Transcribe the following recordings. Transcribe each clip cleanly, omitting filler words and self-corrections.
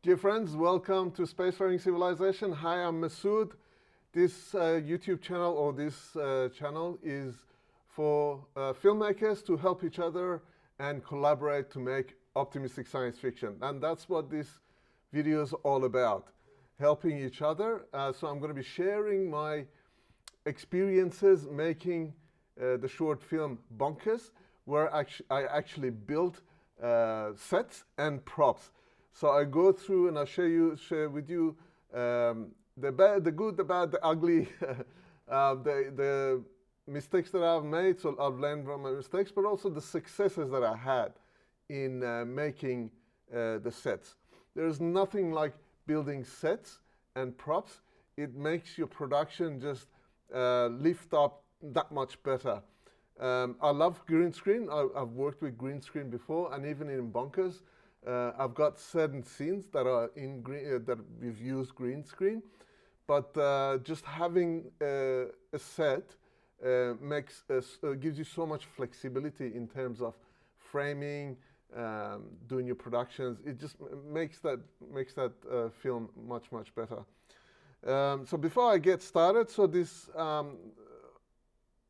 Dear friends, welcome to Spacefaring Civilization. Hi, I'm Masood. This YouTube channel or this channel is for filmmakers to help each other and collaborate to make optimistic science fiction. And that's what this video is all about, helping each other. So I'm going to be sharing my experiences making the short film Bonkers, where I actually built sets and props. So I go through and I'll share with you the bad, the good, the bad, the ugly, the mistakes that I've made. So I've learned from my mistakes, but also the successes that I had in making the sets. There's nothing like building sets and props. It makes your production just lift up that much better. I love green screen. I've worked with green screen before, and even in Bonkers, I've got certain scenes that are in green, that we've used green screen. But just having a set gives you so much flexibility in terms of framing, doing your productions. It just makes that film much better. So before I get started, so this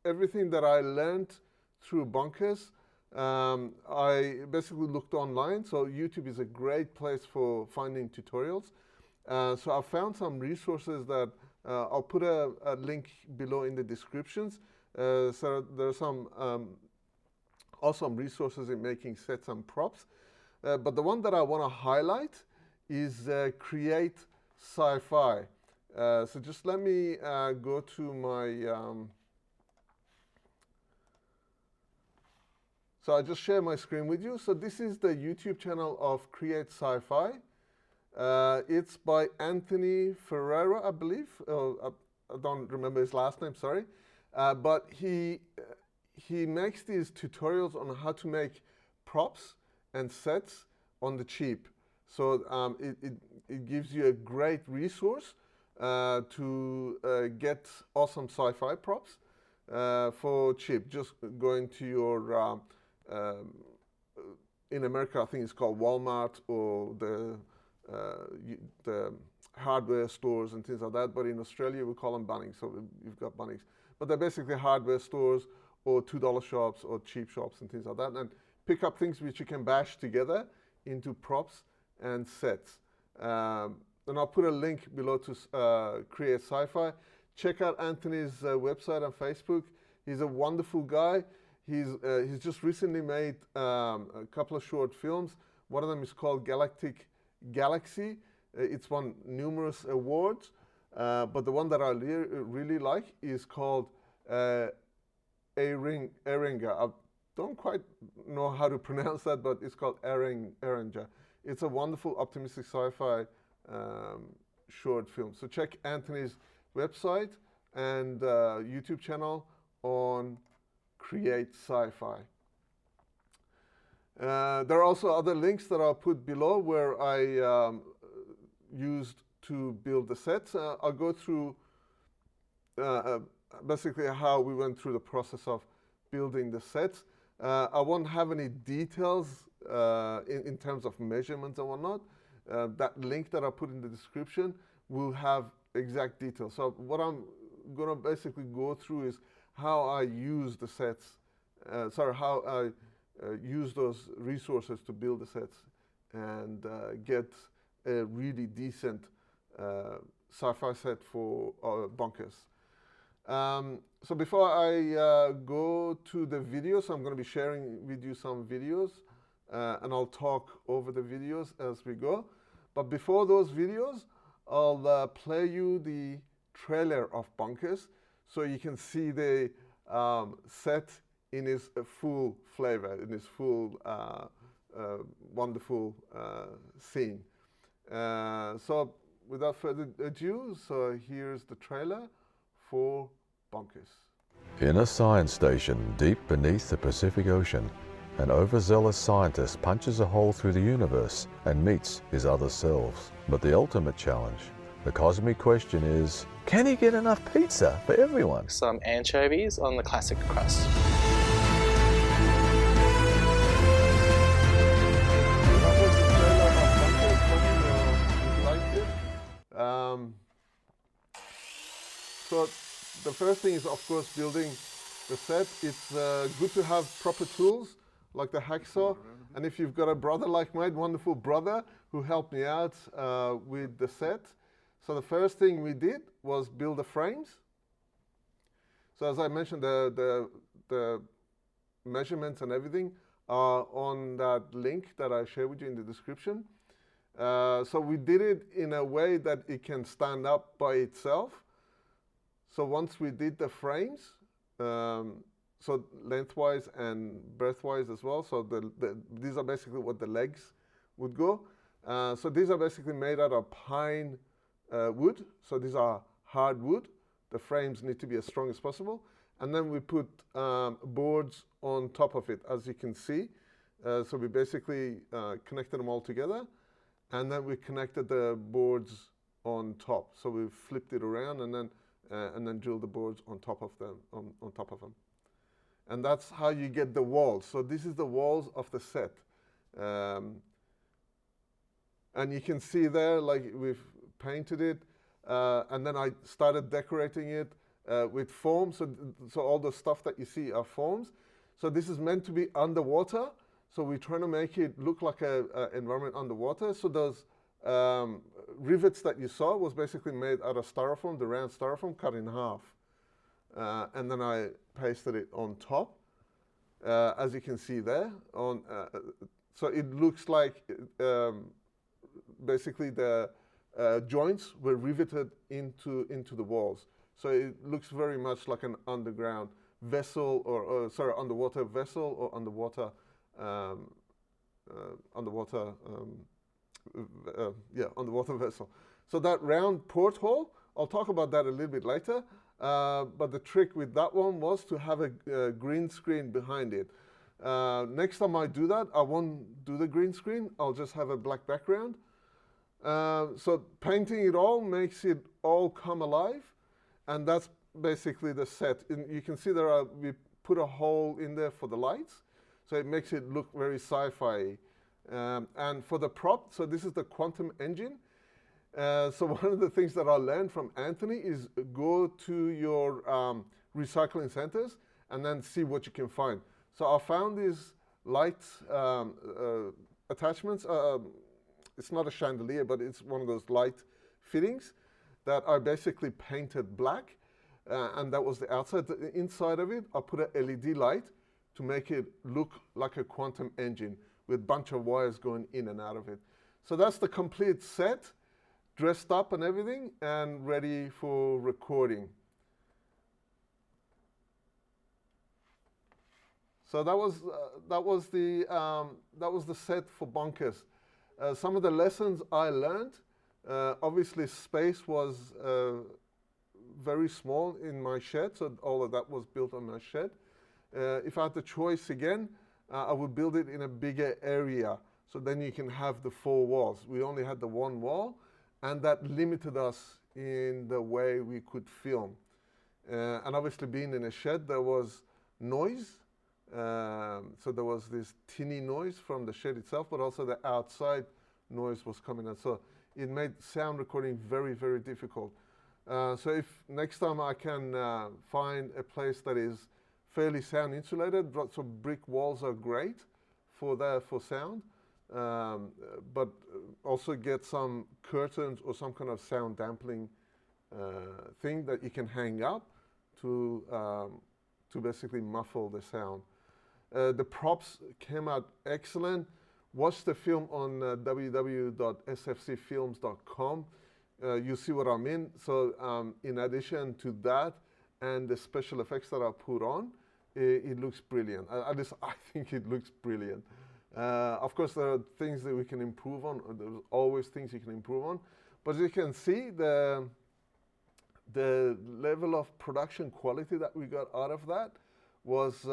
everything that I learned through Bonkers, I basically looked online. So YouTube is a great place for finding tutorials. So I found some resources that I'll put a link below in the descriptions. So there are some awesome resources in making sets and props. But the one that I want to highlight is Create Sci-Fi. So just let me go to my... So I just share my screen with you. So this is the YouTube channel of Create Sci-Fi. It's by Anthony Ferreira, I believe. I don't remember his last name, sorry. But he makes these tutorials on how to make props and sets on the cheap. So it gives you a great resource to get awesome sci-fi props for cheap. Just going to your, in America, I think it's called Walmart or the hardware stores and things like that. But in Australia, we call them Bunnings. So you've got Bunnings. But they're basically hardware stores or $2 shops or cheap shops and things like that. And pick up things which you can bash together into props and sets. And I'll put a link below to Create Sci-Fi. Check out Anthony's website and Facebook. He's a wonderful guy. He's just recently made a couple of short films. One of them is called Galactic Galaxy. It's won numerous awards. But the one that I really like is called Eringa. I don't quite know how to pronounce that, but it's called Eringa. It's a wonderful, optimistic sci-fi short film. So check Anthony's website and YouTube channel on Create Sci-Fi. There are also other links that I'll put below where I used to build the sets. I'll go through basically how we went through the process of building the sets. I won't have any details in terms of measurements and whatnot. That link that I put in the description will have exact details. So what I'm going to basically go through is how I use the sets, how I use those resources to build the sets and get a really decent sci-fi set for Bonkers. So before I go to the videos, I'm going to be sharing with you some videos and I'll talk over the videos as we go. But before those videos, I'll play you the trailer of Bonkers so you can see the set in its full flavor, in its full wonderful scene. So without further ado, so here's the trailer for Bonkers. In a science station deep beneath the Pacific Ocean, an overzealous scientist punches a hole through the universe and meets his other selves. But the ultimate challenge, the cosmic question is, can he get enough pizza for everyone? Some anchovies on the classic crust. So the first thing is, of course, building the set. It's good to have proper tools like the hacksaw. And if you've got a brother like mine, wonderful brother, who helped me out with the set. So the first thing we did was build the frames. So as I mentioned, the measurements and everything are on that link that I shared with you in the description. So we did it in a way that it can stand up by itself. So once we did the frames, so lengthwise and breadthwise as well. So these are basically what the legs would go. So these are basically made out of pine wood. So these are hard wood. The frames need to be as strong as possible. And then we put boards on top of it, as you can see. So we basically connected them all together. And then we connected the boards on top. So we flipped it around and then drilled the boards on top of them. On top of them. And that's how you get the walls. So this is the walls of the set. And you can see there, like we've painted it. And then I started decorating it with foam. So all the stuff that you see are foams. So this is meant to be underwater. So we're trying to make it look like an environment underwater. So those rivets that you saw was basically made out of styrofoam, the round styrofoam cut in half. And then I pasted it on top, as you can see there. So it looks like basically the joints were riveted into the walls. So it looks very much like an underground vessel, or sorry, underwater vessel, or underwater vessel. So that round porthole, I'll talk about that a little bit later. But the trick with that one was to have a green screen behind it. Next time I do that, I won't do the green screen. I'll just have a black background. So painting it all makes it all come alive. And that's basically the set. You can see we put a hole in there for the lights. So it makes it look very sci-fi. And for the prop, so this is the quantum engine. So one of the things that I learned from Anthony is go to your recycling centers and then see what you can find. So I found these light attachments. It's not a chandelier, but it's one of those light fittings that I basically painted black. And that was the outside. The inside of it, I put an LED light to make it look like a quantum engine with a bunch of wires going in and out of it. So that's the complete set, dressed up and everything, and ready for recording. So that was the set for Bonkers. Some of the lessons I learned, obviously space was very small in my shed, so all of that was built on my shed. If I had the choice again, I would build it in a bigger area, so then you can have the 4 walls. We only had the 1 wall, and that limited us in the way we could film. And obviously being in a shed, there was noise. So there was this tinny noise from the shed itself, but also the outside noise was coming out. So it made sound recording very, very difficult. So if next time I can find a place that is fairly sound insulated, so brick walls are great for sound, but also get some curtains or some kind of sound dampening thing that you can hang up to basically muffle the sound. The props came out excellent. Watch the film on www.sfcfilms.com. You see what I mean. So in addition to that and the special effects that I put on, it looks brilliant. At least I think it looks brilliant. Of course, there are things that we can improve on. There's always things you can improve on. But as you can see, the level of production quality that we got out of that was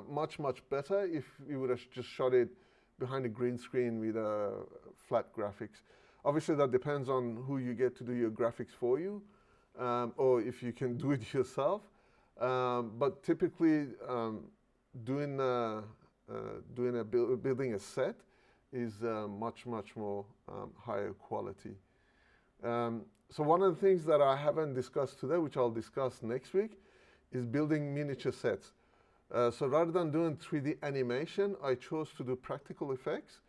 much, much better if you would have just shot it behind a green screen with flat graphics. Obviously, that depends on who you get to do your graphics for you, or if you can do it yourself. But typically, building a set is much, much more higher quality. So one of the things that I haven't discussed today, which I'll discuss next week, is building miniature sets. So rather than doing 3D animation, I chose to do practical effects.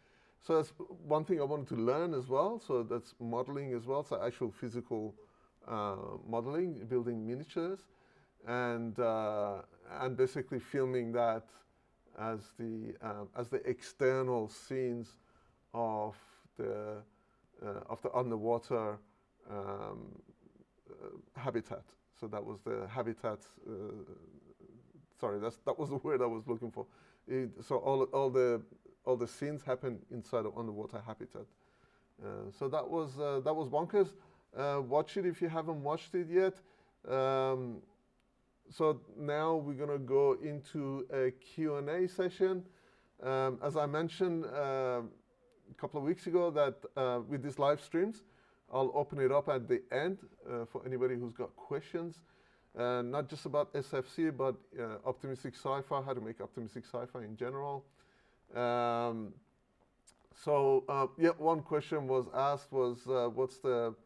So that's one thing I wanted to learn as well. So that's modeling as well. So actual physical modeling, building miniatures, and basically filming that as the external scenes of the underwater habitat. So that was the habitat. Sorry, that was the word I was looking for. So all the scenes happen inside of underwater habitat. So that was bonkers. Watch it if you haven't watched it yet. So now we're gonna go into a Q&A session. As I mentioned a couple of weeks ago, that with these live streams, I'll open it up at the end for anybody who's got questions. Not just about SFC, but optimistic sci-fi, how to make optimistic sci-fi in general. One question was asked was what's the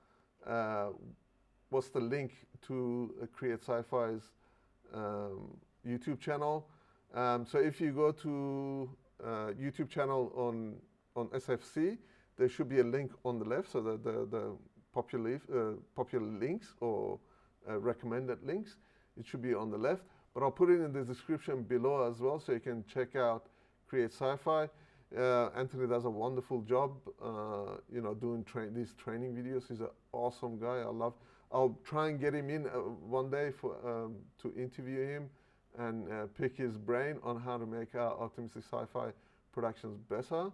link to Create Sci-Fi's YouTube channel? So if you go to YouTube channel on SFC, there should be a link on the left, so the popular links or recommended links, it should be on the left, but I'll put it in the description below as well, so you can check out Create Sci-Fi. Anthony does a wonderful job, doing these training videos. He's an awesome guy. I'll try and get him in one day to interview him and pick his brain on how to make our optimistic sci-fi productions better.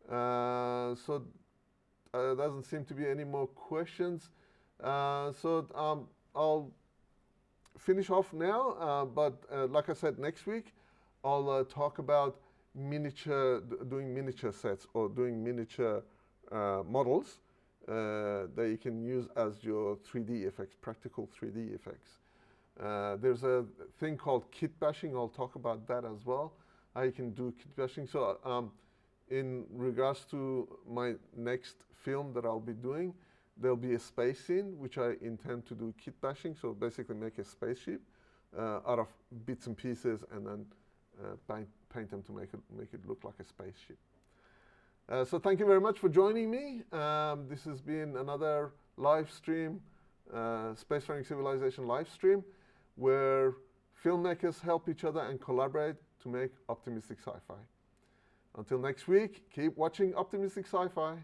So there doesn't seem to be any more questions. I'll finish off now, but like I said, next week I'll talk about doing miniature sets or doing miniature models that you can use as your 3D effects, practical 3D effects. There's a thing called kit bashing. I'll talk about that as well, how you can do kit bashing. So in regards to my next film that I'll be doing, there'll be a space scene, which I intend to do kit bashing. So basically make a spaceship out of bits and pieces and then paint them to make it look like a spaceship. So thank you very much for joining me. This has been another live stream, Spacefaring Civilization live stream, where filmmakers help each other and collaborate to make optimistic sci-fi. Until next week, keep watching Optimistic Sci-Fi.